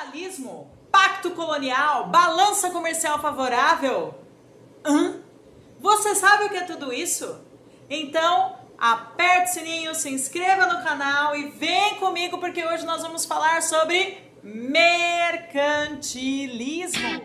Metalismo, pacto colonial, balança comercial favorável. Você sabe o que é tudo isso? Então, aperte o sininho, se inscreva no canal e vem comigo porque hoje nós vamos falar sobre mercantilismo.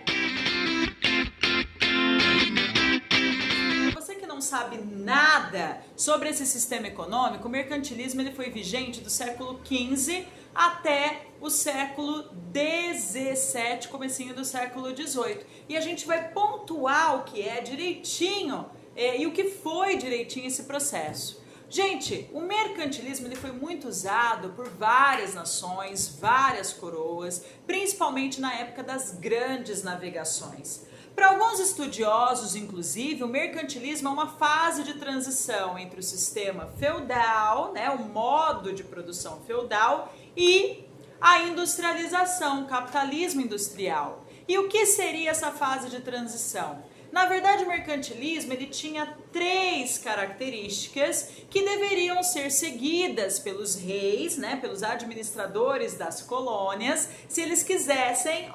Você que não sabe nada sobre esse sistema econômico, o mercantilismo ele foi vigente do século XV até o século XVII, comecinho do século XVIII. E a gente vai pontuar o que é direitinho e o que foi direitinho esse processo. Gente, o mercantilismo ele foi muito usado por várias nações, várias coroas, principalmente na época das grandes navegações. Para alguns estudiosos, inclusive, o mercantilismo é uma fase de transição entre o sistema feudal, né, o modo de produção feudal, e a industrialização, o capitalismo industrial. E o que seria essa fase de transição? Na verdade, o mercantilismo ele tinha três características que deveriam ser seguidas pelos reis, né, pelos administradores das colônias, se eles quisessem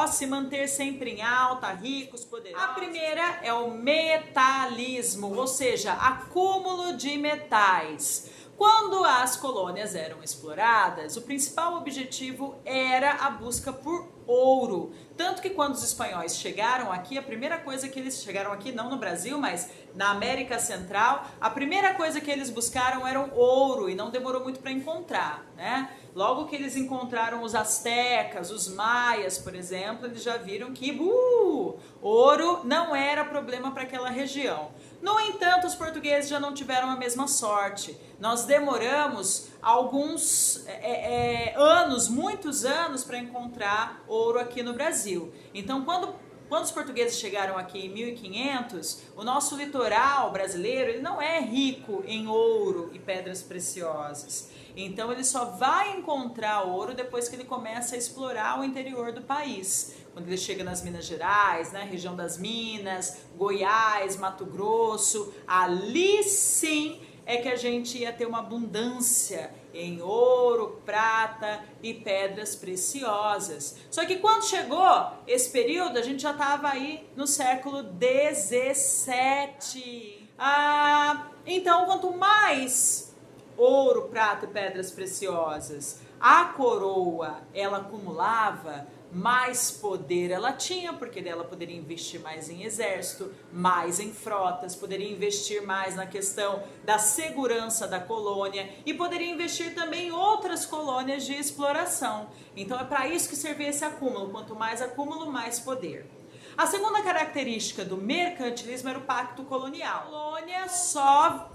se manter sempre em alta, ricos, poderosos. A primeira é o metalismo, ou seja, acúmulo de metais. Quando as colônias eram exploradas, o principal objetivo era a busca por ouro. Tanto que quando os espanhóis chegaram aqui, a primeira coisa que eles chegaram aqui, não no Brasil, mas na América Central, a primeira coisa que eles buscaram era o ouro e não demorou muito para encontrar, né? Logo que eles encontraram os astecas, os maias, por exemplo, eles já viram que ouro não era problema para aquela região. No entanto, os portugueses já não tiveram a mesma sorte. Nós demoramos alguns anos, muitos anos, para encontrar ouro aqui no Brasil. Então, quando os portugueses chegaram aqui em 1500, o nosso litoral brasileiro ele não é rico em ouro e pedras preciosas. Então ele só vai encontrar ouro depois que ele começa a explorar o interior do país. Quando ele chega nas Minas Gerais, na região das Minas, Goiás, Mato Grosso, ali sim é que a gente ia ter uma abundância em ouro, prata e pedras preciosas. Só que quando chegou esse período, a gente já estava aí no século XVII. Então, quanto mais ouro, prata e pedras preciosas a coroa ela acumulava, mais poder ela tinha, porque ela poderia investir mais em exército, mais em frotas, poderia investir mais na questão da segurança da colônia e poderia investir também em outras colônias de exploração. Então é para isso que servia esse acúmulo, quanto mais acúmulo, mais poder. A segunda característica do mercantilismo era o pacto colonial. A colônia só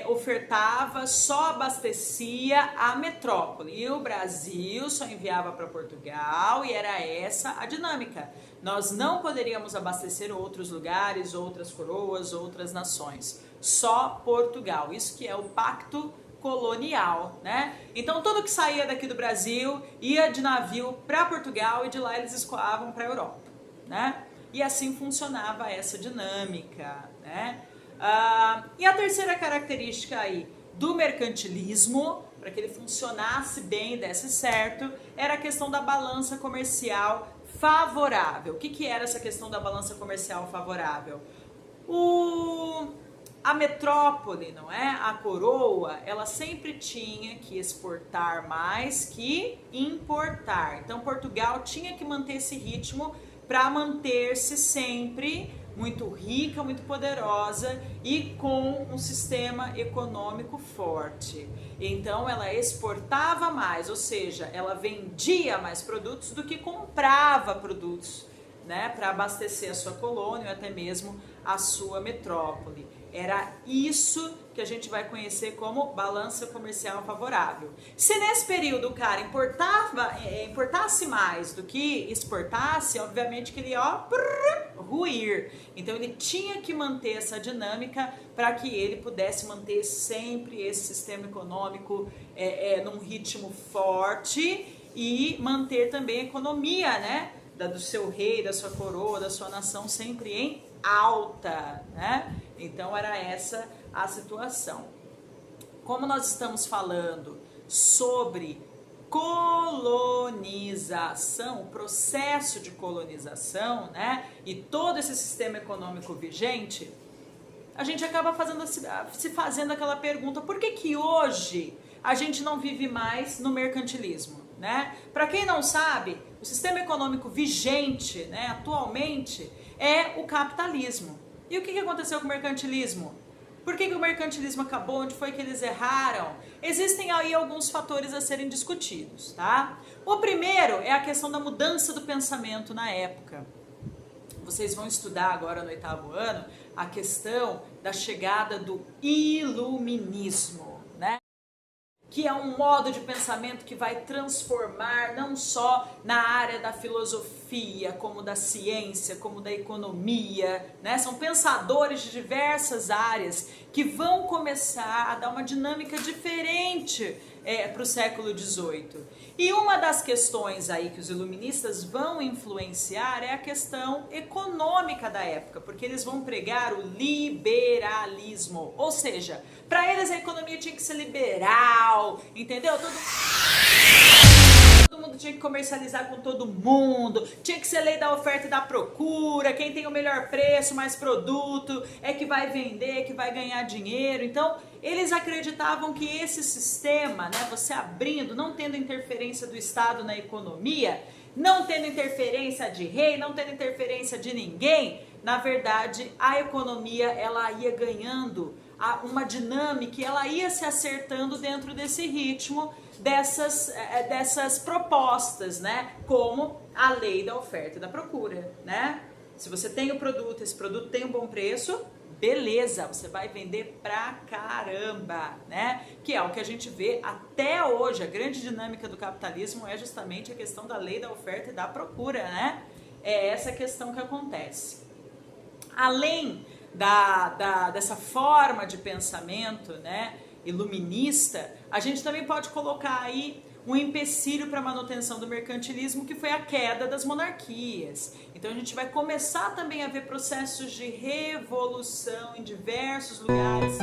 ofertava, só abastecia a metrópole e o Brasil só enviava para Portugal e era essa a dinâmica. Nós não poderíamos abastecer outros lugares, outras coroas, outras nações, só Portugal. Isso que é o pacto colonial, né? Então tudo que saía daqui do Brasil ia de navio para Portugal e de lá eles escoavam para a Europa, né? E assim funcionava essa dinâmica, né? E a terceira característica aí do mercantilismo, para que ele funcionasse bem, desse certo, era a questão da balança comercial favorável. O que era essa questão da balança comercial favorável? A metrópole, não é? A coroa, ela sempre tinha que exportar mais que importar. Então Portugal tinha que manter esse ritmo para manter-se sempre muito rica, muito poderosa e com um sistema econômico forte. Então ela exportava mais, ou seja, ela vendia mais produtos do que comprava produtos, né, para abastecer a sua colônia ou até mesmo a sua metrópole. Era isso que a gente vai conhecer como balança comercial favorável. Se nesse período o cara importasse mais do que exportasse, obviamente que ele ia ruir. Então ele tinha que manter essa dinâmica para que ele pudesse manter sempre esse sistema econômico num ritmo forte e manter também a economia, né, do seu rei, da sua coroa, da sua nação sempre em alta, né? Então era essa a situação. Como nós estamos falando sobre colonização, colonização, o processo de colonização, né, e todo esse sistema econômico vigente, a gente acaba se fazendo aquela pergunta: por que que hoje a gente não vive mais no mercantilismo, né? Para quem não sabe, o sistema econômico vigente, né, atualmente é o capitalismo. E o que aconteceu com o mercantilismo? Por que o mercantilismo acabou? Onde foi que eles erraram? Existem aí alguns fatores a serem discutidos, tá? O primeiro é a questão da mudança do pensamento na época. Vocês vão estudar agora no 8º ano a questão da chegada do iluminismo, né? Que é um modo de pensamento que vai transformar não só na área da filosofia, como da ciência, como da economia, né? São pensadores de diversas áreas que vão começar a dar uma dinâmica diferente para o século XVIII. E uma das questões aí que os iluministas vão influenciar é a questão econômica da época, porque eles vão pregar o liberalismo, ou seja, para eles a economia tinha que ser liberal, entendeu? Todo mundo tinha que comercializar com todo mundo, tinha que ser lei da oferta e da procura, quem tem o melhor preço, mais produto, é que vai vender, que vai ganhar dinheiro. Então, eles acreditavam que esse sistema, né, você abrindo, não tendo interferência do Estado na economia, não tendo interferência de rei, não tendo interferência de ninguém, na verdade, a economia ela ia ganhando uma dinâmica e ela ia se acertando dentro desse ritmo dessas propostas, né? Como a lei da oferta e da procura, né? Se você tem o produto, esse produto tem um bom preço, beleza, você vai vender pra caramba, né? Que é o que a gente vê até hoje. A grande dinâmica do capitalismo é justamente a questão da lei da oferta e da procura, né? É essa questão que acontece. Além dessa forma de pensamento, né, iluminista, a gente também pode colocar aí um empecilho para a manutenção do mercantilismo, que foi a queda das monarquias. Então a gente vai começar também a ver processos de revolução em diversos lugares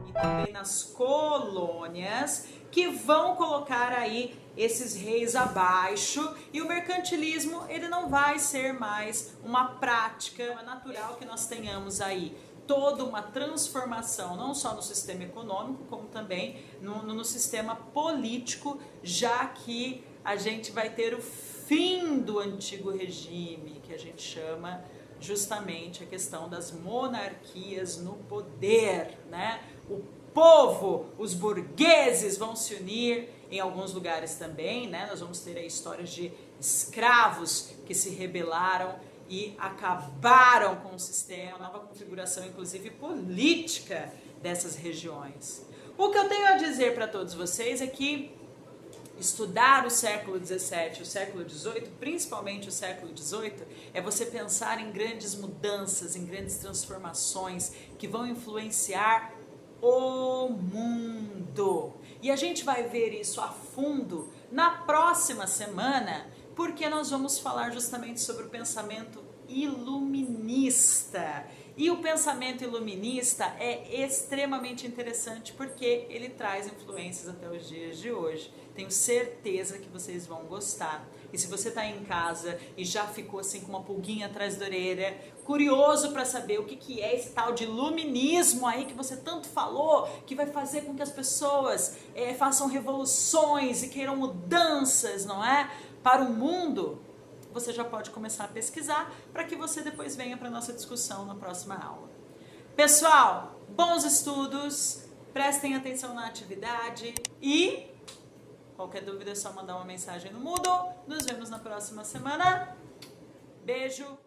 e também nas colônias, que vão colocar aí esses reis abaixo, e o mercantilismo ele não vai ser mais uma prática. É natural que nós tenhamos aí toda uma transformação, não só no sistema econômico, como também no sistema político, já que a gente vai ter o fim do antigo regime, que a gente chama justamente a questão das monarquias no poder, né? O povo, os burgueses vão se unir em alguns lugares também, né? Nós vamos ter aí histórias de escravos que se rebelaram e acabaram com o sistema, a nova configuração, inclusive política dessas regiões. O que eu tenho a dizer para todos vocês é que estudar o século XVII e o século XVIII, principalmente o século XVIII, é você pensar em grandes mudanças, em grandes transformações que vão influenciar o mundo. E a gente vai ver isso a fundo na próxima semana, porque nós vamos falar justamente sobre o pensamento iluminista. E o pensamento iluminista é extremamente interessante porque ele traz influências até os dias de hoje. Tenho certeza que vocês vão gostar. E se você está em casa e já ficou assim com uma pulguinha atrás da orelha, curioso para saber o que é esse tal de iluminismo aí que você tanto falou, que vai fazer com que as pessoas façam revoluções e queiram mudanças, não é? Para o mundo, você já pode começar a pesquisar para que você depois venha para a nossa discussão na próxima aula. Pessoal, bons estudos, prestem atenção na atividade e qualquer dúvida é só mandar uma mensagem no Moodle. Nos vemos na próxima semana. Beijo!